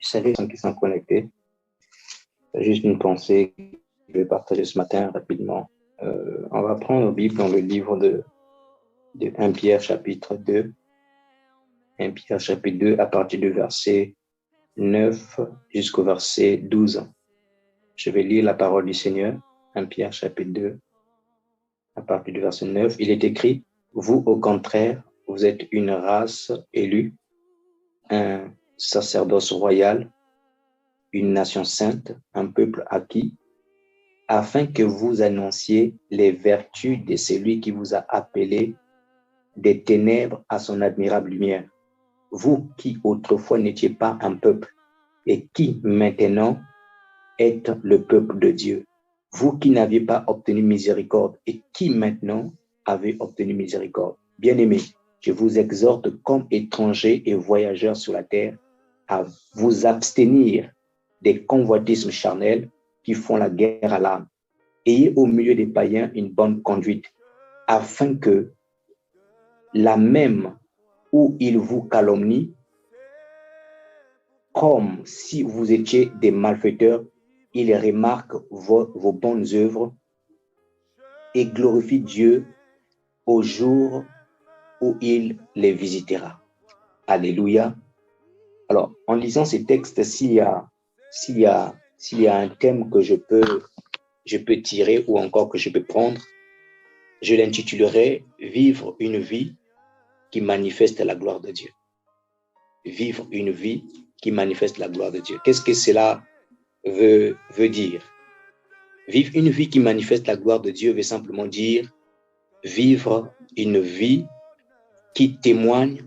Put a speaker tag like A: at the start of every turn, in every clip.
A: Salut ceux qui sont connectés. Juste une pensée que je vais partager ce matin rapidement. On va prendre la Bible dans le livre de 1 Pierre chapitre 2. 1 Pierre chapitre 2 à partir du verset 9 jusqu'au verset 12. Je vais lire la parole du Seigneur. 1 Pierre chapitre 2 à partir du verset 9. Il est écrit, vous au contraire, vous êtes une race élue, un sacerdoce royal, une nation sainte, un peuple acquis, afin que vous annonciez les vertus de celui qui vous a appelé des ténèbres à son admirable lumière. Vous qui autrefois n'étiez pas un peuple et qui maintenant êtes le peuple de Dieu. Vous qui n'aviez pas obtenu miséricorde et qui maintenant avez obtenu miséricorde. Bien-aimés, je vous exhorte comme étrangers et voyageurs sur la terre à vous abstenir des convoitismes charnels qui font la guerre à l'âme. Ayez au milieu des païens une bonne conduite, afin que la même où ils vous calomnient, comme si vous étiez des malfaiteurs, ils remarquent vos bonnes œuvres et glorifient Dieu au jour où il les visitera. Alléluia. Alors, en lisant ces textes, s'il y a un thème que je peux tirer ou encore que je peux prendre, je l'intitulerai « Vivre une vie qui manifeste la gloire de Dieu ». Vivre une vie qui manifeste la gloire de Dieu. Qu'est-ce que cela veut dire? Vivre une vie qui manifeste la gloire de Dieu veut simplement dire vivre une vie qui témoigne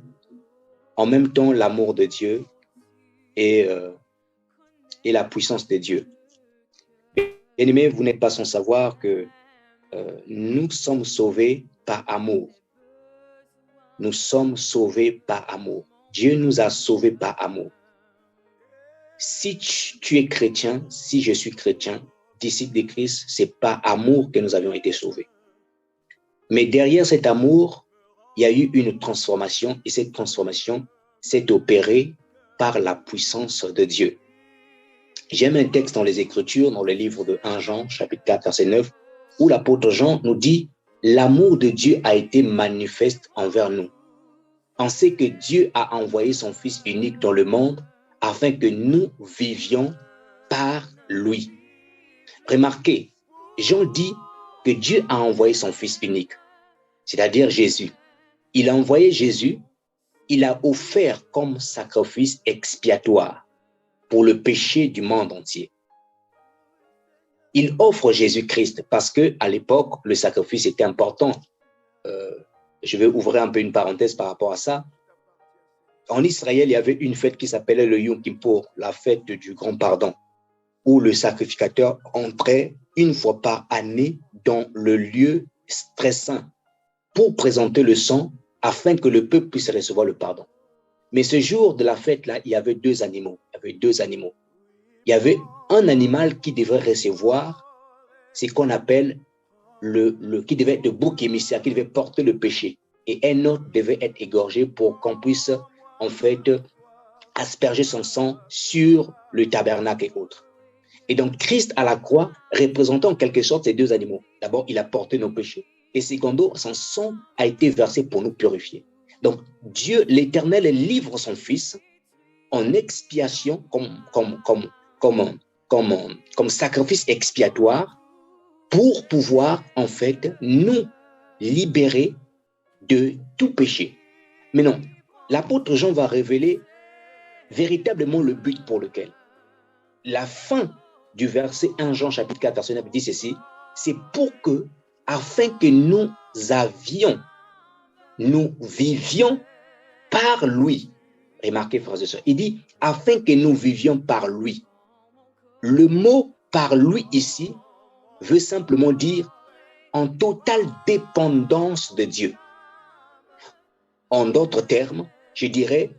A: en même temps l'amour de Dieu et la puissance de Dieu. Bien-aimés, vous n'êtes pas sans savoir que nous sommes sauvés par amour. Nous sommes sauvés par amour. Dieu nous a sauvés par amour. Si tu es chrétien, si je suis chrétien, disciple de Christ, c'est par amour que nous avions été sauvés. Mais derrière cet amour, il y a eu une transformation et cette transformation s'est opérée par la puissance de Dieu. J'aime un texte dans les Écritures, dans le livre de 1 Jean, chapitre 4, verset 9, où l'apôtre Jean nous dit « L'amour de Dieu a été manifeste envers nous. On sait que Dieu a envoyé son Fils unique dans le monde afin que nous vivions par lui. » Remarquez, Jean dit que Dieu a envoyé son Fils unique, c'est-à-dire Jésus. Il a envoyé Jésus, il a offert comme sacrifice expiatoire pour le péché du monde entier. Il offre Jésus-Christ parce qu'à l'époque, le sacrifice était important. Je vais ouvrir un peu une parenthèse par rapport à ça. En Israël, il y avait une fête qui s'appelait le Yom Kippour, la fête du grand pardon, où le sacrificateur entrait une fois par année dans le lieu très saint pour présenter le sang afin que le peuple puisse recevoir le pardon. Mais ce jour de la fête-là, il y avait deux animaux. Il y avait un animal qui devait recevoir ce qu'on appelle qui devait être le bouc émissaire, qui devait porter le péché. Et un autre devait être égorgé pour qu'on puisse en fait asperger son sang sur le tabernacle et autres. Et donc Christ à la croix représentait en quelque sorte ces deux animaux. D'abord, il a porté nos péchés. Et secondo, son sang a été versé pour nous purifier. Donc Dieu, l'Éternel, livre son Fils en expiation comme sacrifice expiatoire pour pouvoir en fait nous libérer de tout péché. Mais non, l'apôtre Jean va révéler véritablement le but pour lequel. La fin du verset 1 Jean chapitre 4 verset 9 dit ceci, c'est pour que, afin que nous vivions par lui. Remarquez, frères et sœurs, il dit, afin que nous vivions par lui. Le mot par lui ici veut simplement dire en totale dépendance de Dieu. En d'autres termes, je dirais,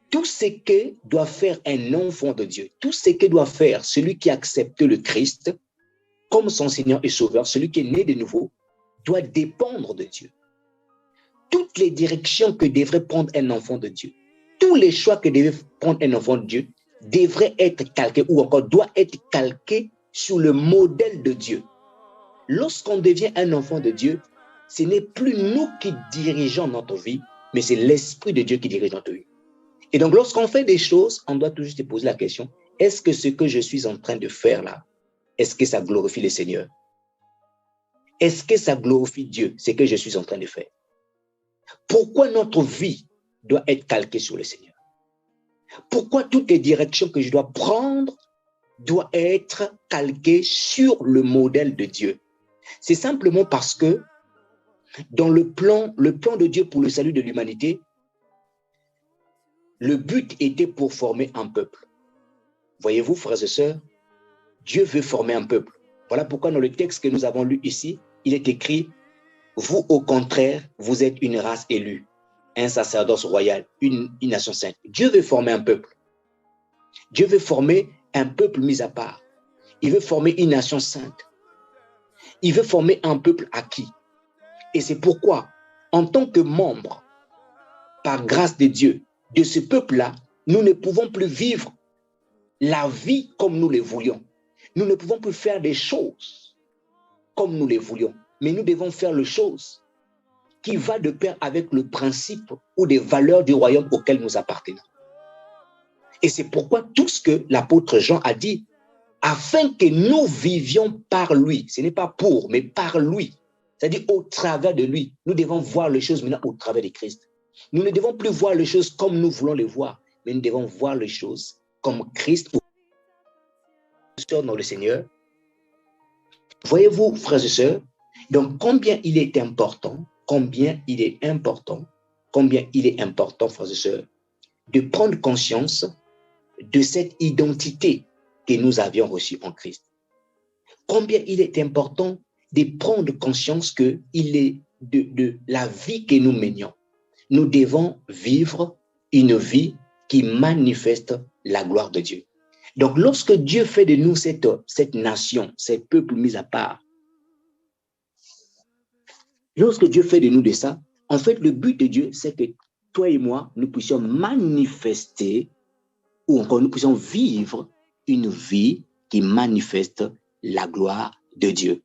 A: tout ce que doit faire un enfant de Dieu, tout ce que doit faire celui qui accepte le Christ comme son Seigneur et Sauveur, celui qui est né de nouveau, doit dépendre de Dieu. Toutes les directions que devrait prendre un enfant de Dieu, tous les choix que devait prendre un enfant de Dieu devrait être calqué ou encore doit être calqué sur le modèle de Dieu. Lorsqu'on devient un enfant de Dieu, ce n'est plus nous qui dirigeons notre vie, mais c'est l'Esprit de Dieu qui dirige notre vie. Et donc, lorsqu'on fait des choses, on doit toujours se poser la question, est-ce que ce que je suis en train de faire là, est-ce que ça glorifie le Seigneur? Est-ce que ça glorifie Dieu, ce que je suis en train de faire? Pourquoi notre vie doit être calquée sur le Seigneur? Pourquoi toutes les directions que je dois prendre doivent être calquées sur le modèle de Dieu? C'est simplement parce que dans le plan de Dieu pour le salut de l'humanité, le but était pour former un peuple. Voyez-vous, frères et sœurs, Dieu veut former un peuple. Voilà pourquoi dans le texte que nous avons lu ici, il est écrit, vous au contraire, vous êtes une race élue, un sacerdoce royal, une nation sainte. Dieu veut former un peuple. Dieu veut former un peuple mis à part. Il veut former une nation sainte. Il veut former un peuple acquis. Et c'est pourquoi, en tant que membres, par grâce de Dieu, de ce peuple-là, nous ne pouvons plus vivre la vie comme nous le voulions. Nous ne pouvons plus faire des choses comme nous les voulions, mais nous devons faire les choses qui va de pair avec le principe ou des valeurs du royaume auquel nous appartenons. Et c'est pourquoi tout ce que l'apôtre Jean a dit, afin que nous vivions par lui, ce n'est pas pour, mais par lui, c'est-à-dire au travers de lui, nous devons voir les choses maintenant au travers de Christ. Nous ne devons plus voir les choses comme nous voulons les voir, mais nous devons voir les choses comme Christ dans le Seigneur. Voyez-vous, frères et sœurs, donc combien il est important, frères et sœurs, de prendre conscience de cette identité que nous avions reçue en Christ. Combien il est important de prendre conscience que il est de la vie que nous menions. Nous devons vivre une vie qui manifeste la gloire de Dieu. Donc, lorsque Dieu fait de nous cette nation, ce peuple mis à part, lorsque Dieu fait de nous de ça, en fait, le but de Dieu, c'est que toi et moi, nous puissions manifester ou encore nous puissions vivre une vie qui manifeste la gloire de Dieu.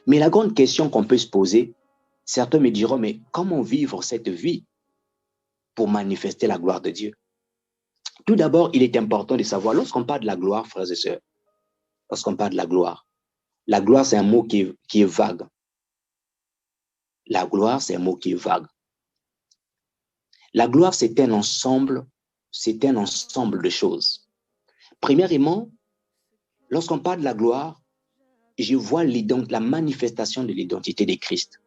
A: Mais la grande question qu'on peut se poser, certains me diront, mais comment vivre cette vie pour manifester la gloire de Dieu? Tout d'abord, il est important de savoir, lorsqu'on parle de la gloire, frères et sœurs, lorsqu'on parle de la gloire, c'est un mot qui est vague. La gloire, c'est un mot qui est vague. La gloire, c'est un ensemble de choses. Premièrement, lorsqu'on parle de la gloire, je vois la manifestation de l'identité de Christ.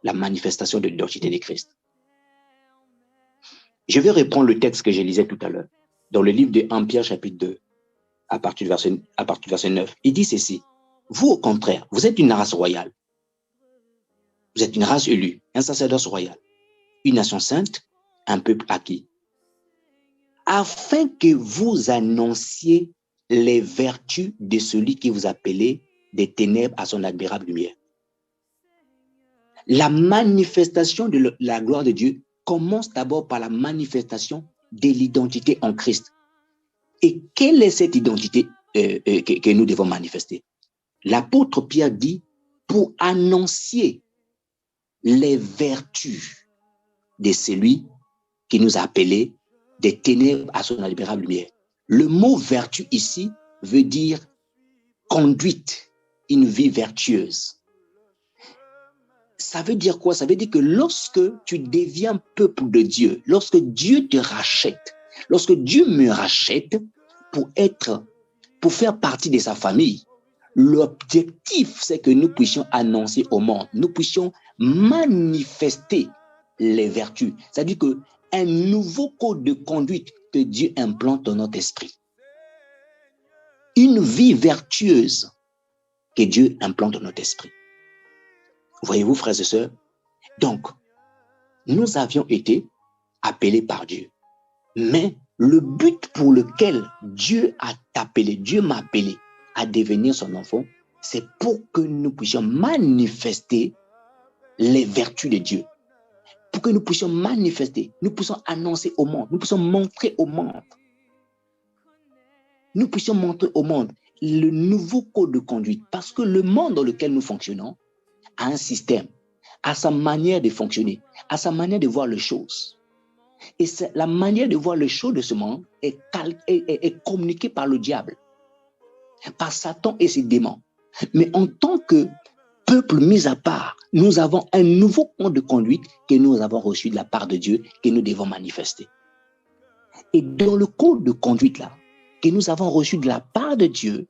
A: La manifestation de l'identité de Christ. Je vais reprendre le texte que je lisais tout à l'heure, dans le livre de 1 Pierre chapitre 2, à partir du verset 9. Il dit ceci, vous au contraire, vous êtes une race royale. Vous êtes une race élue, un sacerdoce royal, une nation sainte, un peuple acquis. Afin que vous annonciez les vertus de celui qui vous appelait des ténèbres à son admirable lumière. La manifestation de la gloire de Dieu commence d'abord par la manifestation de l'identité en Christ. Et quelle est cette identité que nous devons manifester? L'apôtre Pierre dit, pour annoncer les vertus de celui qui nous a appelés des ténèbres à son admirable lumière. Le mot vertu ici veut dire conduite, une vie vertueuse. Ça veut dire quoi? Ça veut dire que lorsque tu deviens peuple de Dieu, lorsque Dieu te rachète, lorsque Dieu me rachète pour faire partie de sa famille, l'objectif, c'est que nous puissions annoncer au monde, nous puissions manifester les vertus. C'est-à-dire qu'un nouveau code de conduite que Dieu implante dans notre esprit. Une vie vertueuse que Dieu implante dans notre esprit. Voyez-vous, frères et sœurs? Donc, nous avions été appelés par Dieu. Mais le but pour lequel Dieu m'a appelé à devenir son enfant, c'est pour que nous puissions manifester les vertus de Dieu. Pour que nous puissions manifester, nous puissions annoncer au monde, nous puissions montrer au monde nous puissions montrer au monde le nouveau code de conduite. Parce que le monde dans lequel nous fonctionnons a un système, a sa manière de fonctionner, a sa manière de voir les choses. Et la manière de voir les choses de ce monde est communiquée par le diable, par Satan et ses démons. Mais en tant que peuple mis à part, nous avons un nouveau code de conduite que nous avons reçu de la part de Dieu, que nous devons manifester. Et dans le code de conduite là, que nous avons reçu de la part de Dieu,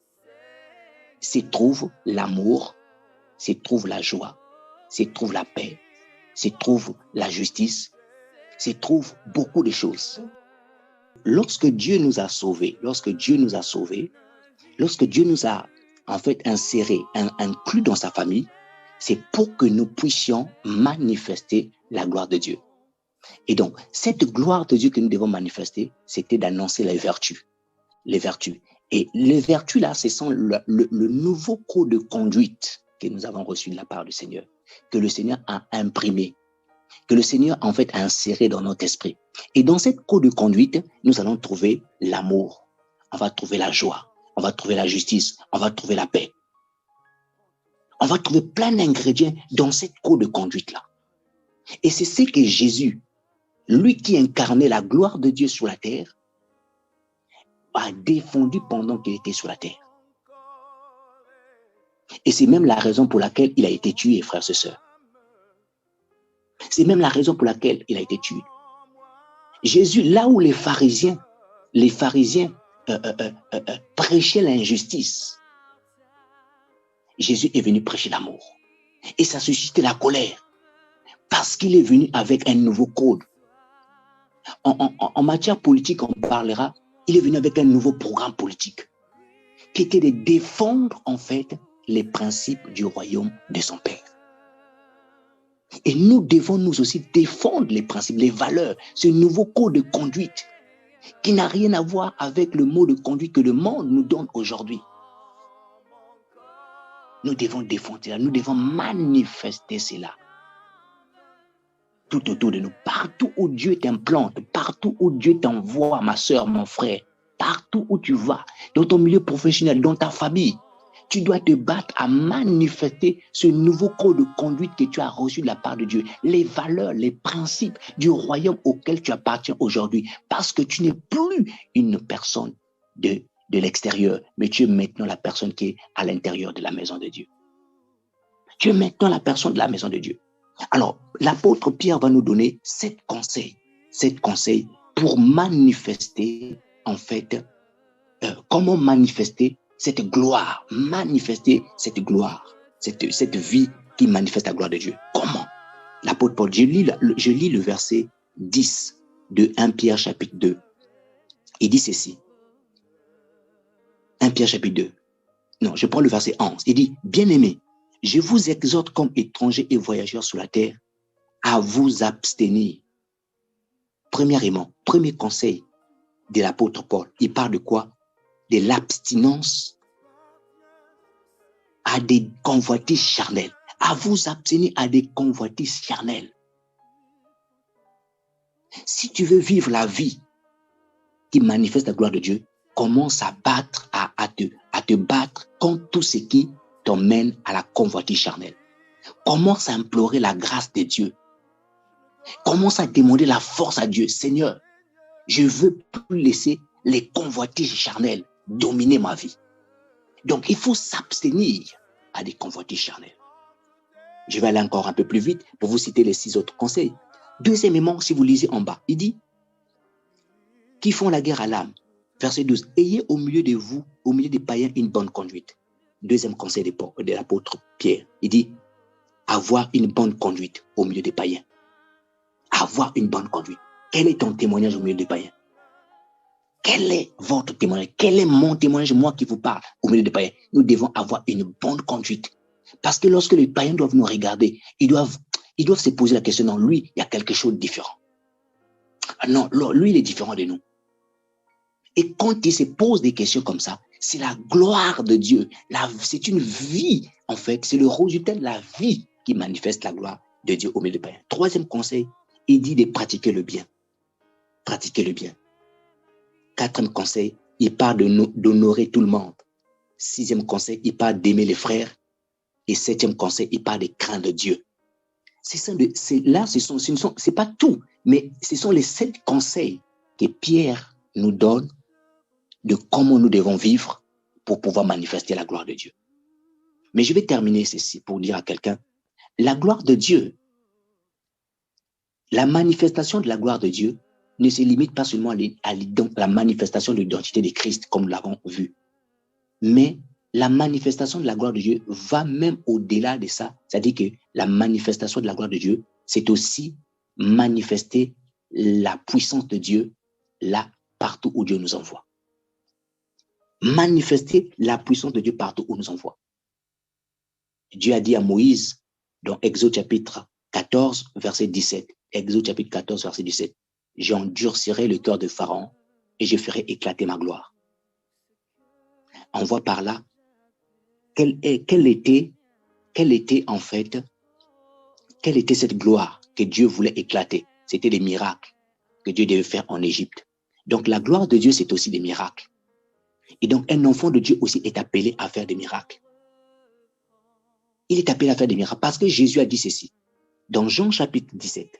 A: se trouve l'amour, se trouve la joie, se trouve la paix, se trouve la justice, se trouve beaucoup de choses. Lorsque Dieu nous a sauvés, lorsque Dieu nous a en fait insérés, inclus dans sa famille, c'est pour que nous puissions manifester la gloire de Dieu. Et donc, cette gloire de Dieu que nous devons manifester, c'était d'annoncer les vertus. Les vertus. Et les vertus là, ce sont le nouveau code de conduite que nous avons reçu de la part du Seigneur, que le Seigneur a imprimé, que le Seigneur en fait a inséré dans notre esprit. Et dans cette code de conduite, nous allons trouver l'amour, on va trouver la joie, on va trouver la justice, on va trouver la paix. On va trouver plein d'ingrédients dans cette code de conduite-là. Et c'est ce que Jésus, lui qui incarnait la gloire de Dieu sur la terre, a défendu pendant qu'il était sur la terre. Et c'est même la raison pour laquelle il a été tué, frères et sœurs. C'est même la raison pour laquelle il a été tué. Jésus, là où les pharisiens prêchaient l'injustice, Jésus est venu prêcher l'amour. Et ça suscitait la colère. Parce qu'il est venu avec un nouveau code. En matière politique, on parlera, il est venu avec un nouveau programme politique. Qui était de défendre, en fait, les principes du royaume de son Père. Et nous devons nous aussi défendre les principes, les valeurs, ce nouveau code de conduite qui n'a rien à voir avec le mode de conduite que le monde nous donne aujourd'hui. Nous devons défendre cela, nous devons manifester cela. Tout autour de nous, partout où Dieu t'implante, partout où Dieu t'envoie, ma soeur, mon frère, partout où tu vas, dans ton milieu professionnel, dans ta famille, tu dois te battre à manifester ce nouveau code de conduite que tu as reçu de la part de Dieu, les valeurs, les principes du royaume auquel tu appartiens aujourd'hui, parce que tu n'es plus une personne de l'extérieur, mais tu es maintenant la personne qui est à l'intérieur de la maison de Dieu. Tu es maintenant la personne de la maison de Dieu. Alors, l'apôtre Pierre va nous donner 7 conseils pour manifester, en fait, comment manifester cette gloire, cette vie qui manifeste la gloire de Dieu. Comment? L'apôtre Paul, je lis le verset 10 de 1 Pierre chapitre 2. Il dit ceci. 1 Pierre chapitre 2. Non, je prends le verset 11. Il dit, bien-aimés, je vous exhorte comme étrangers et voyageurs sur la terre à vous abstenir. Premièrement, premier conseil de l'apôtre Paul, il parle de quoi? De l'abstinence à des convoitises charnelles. À vous abstenir à des convoitises charnelles. Si tu veux vivre la vie qui manifeste la gloire de Dieu, commence à battre, à te battre contre tout ce qui t'emmène à la convoitise charnelle. Commence à implorer la grâce de Dieu. Commence à demander la force à Dieu. Seigneur, je ne veux plus laisser les convoitises charnelles dominer ma vie. Donc, il faut s'abstenir à des convoitises charnelles. Je vais aller encore un peu plus vite pour vous citer les 6 autres conseils. Deuxièmement, si vous lisez en bas, il dit qui font la guerre à l'âme. Verset 12. Ayez au milieu de vous, au milieu des païens, une bonne conduite. Deuxième conseil de l'apôtre Pierre. Il dit avoir une bonne conduite au milieu des païens. Avoir une bonne conduite. Quel est ton témoignage au milieu des païens? Quel est votre témoignage? Quel est mon témoignage, moi qui vous parle au milieu des païens? Nous devons avoir une bonne conduite. Parce que lorsque les païens doivent nous regarder, ils doivent se poser la question, non, lui, il y a quelque chose de différent. Non, lui, il est différent de nous. Et quand il se pose des questions comme ça, c'est la gloire de Dieu. C'est une vie, en fait, c'est le résultat de la vie qui manifeste la gloire de Dieu au milieu des païens. Troisième conseil, il dit de pratiquer le bien. Pratiquer le bien. Quatrième conseil, il parle d'honorer tout le monde. 6e conseil, il parle d'aimer les frères. Et 7e conseil, il parle de craindre Dieu. Là, c'est pas tout, mais ce sont les 7 conseils que Pierre nous donne de comment nous devons vivre pour pouvoir manifester la gloire de Dieu. Mais je vais terminer ceci pour dire à quelqu'un, la gloire de Dieu, la manifestation de la gloire de Dieu ne se limite pas seulement à la manifestation de l'identité de Christ, comme nous l'avons vu, mais la manifestation de la gloire de Dieu va même au-delà de ça. C'est-à-dire que la manifestation de la gloire de Dieu, c'est aussi manifester la puissance de Dieu là, partout où Dieu nous envoie. Manifester la puissance de Dieu partout où nous envoie. Dieu a dit à Moïse, dans Exode chapitre 14, verset 17, Exode chapitre 14, verset 17, « J'endurcirai le cœur de Pharaon et je ferai éclater ma gloire. » On voit par là quelle était en fait, quelle était cette gloire que Dieu voulait éclater. C'était des miracles que Dieu devait faire en Égypte. Donc la gloire de Dieu, c'est aussi des miracles. Et donc un enfant de Dieu aussi est appelé à faire des miracles. Il est appelé à faire des miracles parce que Jésus a dit ceci. Dans Jean chapitre 17,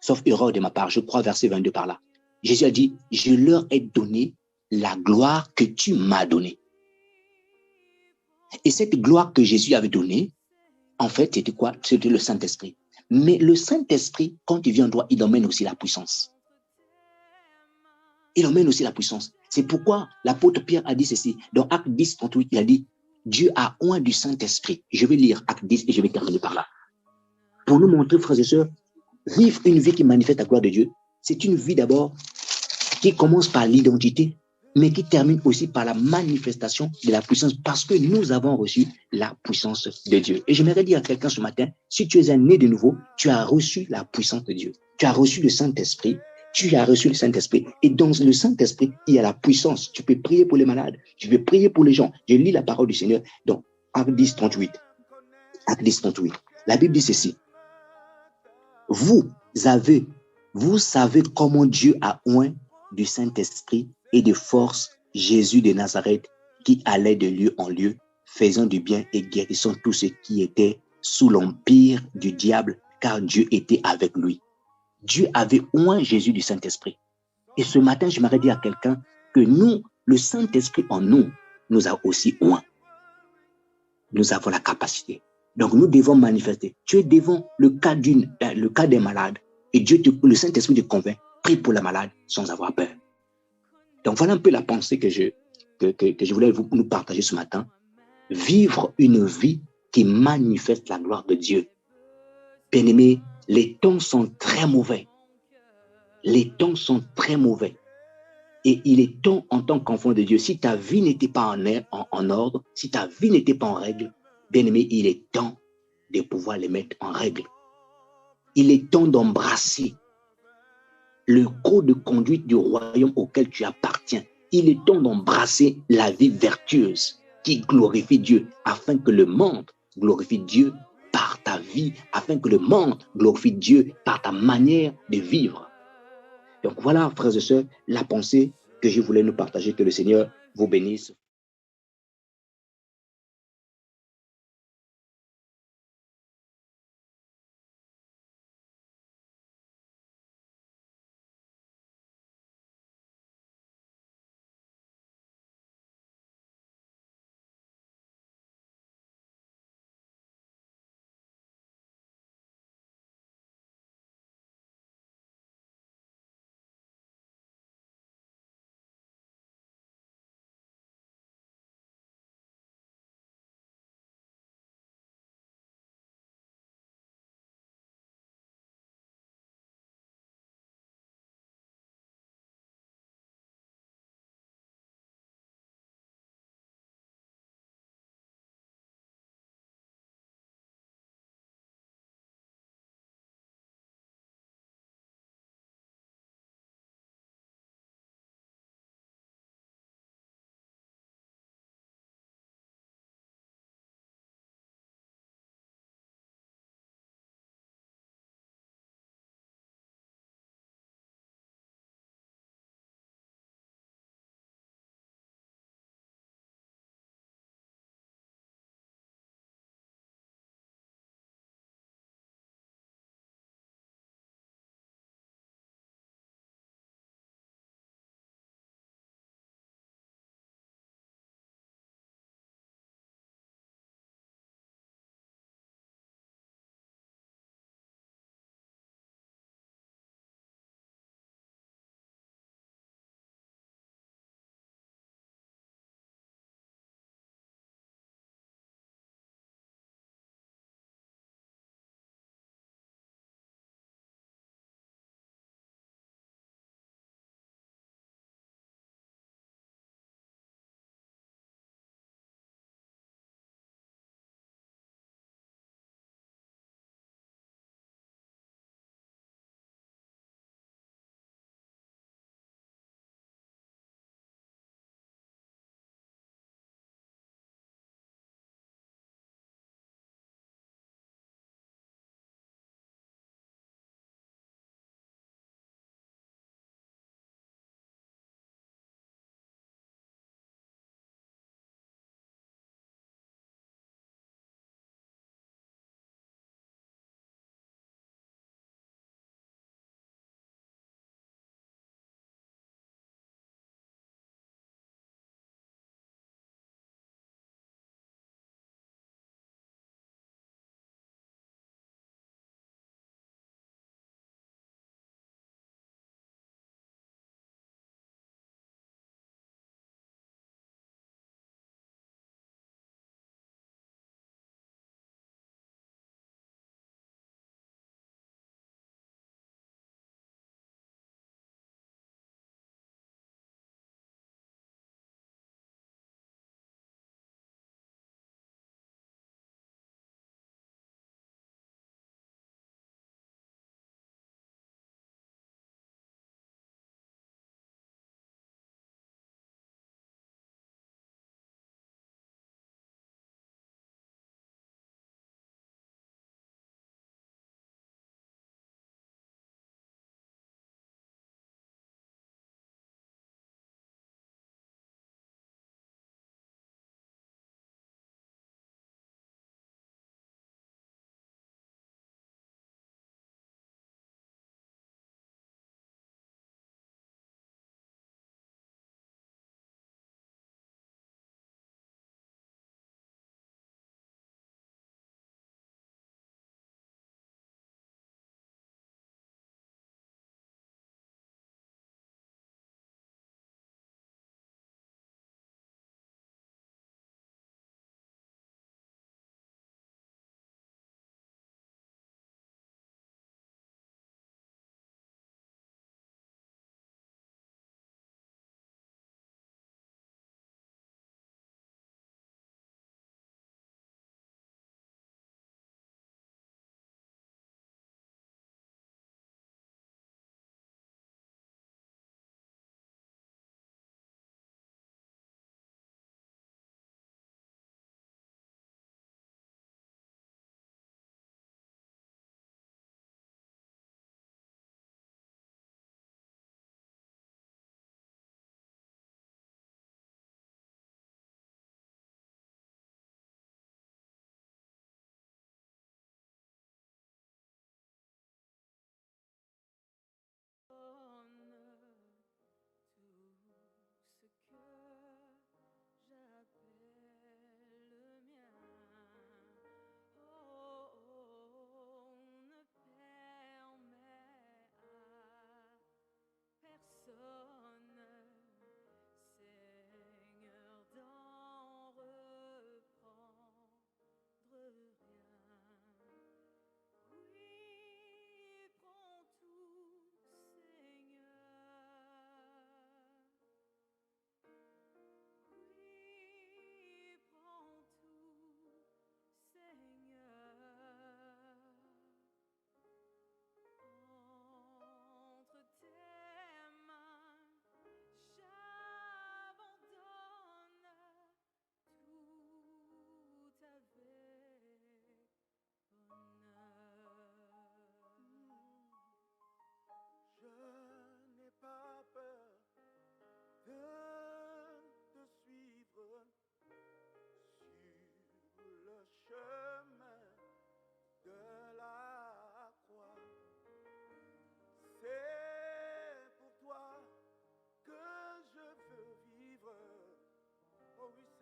A: sauf erreur de ma part, je crois verset 22 par là. Jésus a dit, je leur ai donné la gloire que tu m'as donnée. Et cette gloire que Jésus avait donnée, en fait, c'était quoi? C'était le Saint-Esprit. Mais le Saint-Esprit, quand il vient en toi, il emmène aussi la puissance. Il emmène aussi la puissance. C'est pourquoi l'apôtre Pierre a dit ceci. Dans Acte 10, 38, il a dit, Dieu a oint du Saint-Esprit. Je vais lire Acte 10 et je vais terminer par là. Pour nous montrer, frères et sœurs, vivre une vie qui manifeste la gloire de Dieu, c'est une vie d'abord qui commence par l'identité, mais qui termine aussi par la manifestation de la puissance, parce que nous avons reçu la puissance de Dieu. Et j'aimerais dire à quelqu'un ce matin, si tu es un né de nouveau, tu as reçu la puissance de Dieu. Tu as reçu le Saint-Esprit, tu as reçu le Saint-Esprit. Et dans le Saint-Esprit, il y a la puissance. Tu peux prier pour les malades, tu peux prier pour les gens. Je lis la parole du Seigneur dans Acte 10, 38. Acte 10, 38. La Bible dit ceci. Vous savez comment Dieu a oint du Saint-Esprit et de force Jésus de Nazareth qui allait de lieu en lieu, faisant du bien et guérissant tous ceux qui étaient sous l'empire du diable, car Dieu était avec lui. Dieu avait oint Jésus du Saint-Esprit. Et ce matin, je m'aurais dit à quelqu'un que nous, le Saint-Esprit en nous, nous a aussi oint. Nous avons la capacité. Donc, nous devons manifester. Tu es devant le cas d'un malade et le Saint-Esprit te convainc. Prie pour la malade sans avoir peur. Donc, voilà un peu la pensée que je voulais nous partager ce matin. Vivre une vie qui manifeste la gloire de Dieu. Bien-aimés, les temps sont très mauvais. Les temps sont très mauvais. Et il est temps, en tant qu'enfant de Dieu, si ta vie n'était pas en ordre, si ta vie n'était pas en règle, bien-aimé, il est temps de pouvoir les mettre en règle. Il est temps d'embrasser le code de conduite du royaume auquel tu appartiens. Il est temps d'embrasser la vie vertueuse qui glorifie Dieu, afin que le monde glorifie Dieu par ta vie, afin que le monde glorifie Dieu par ta manière de vivre. Donc voilà, frères et sœurs, la pensée que je voulais nous partager. Que le Seigneur vous bénisse.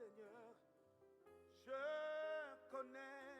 B: Seigneur, je connais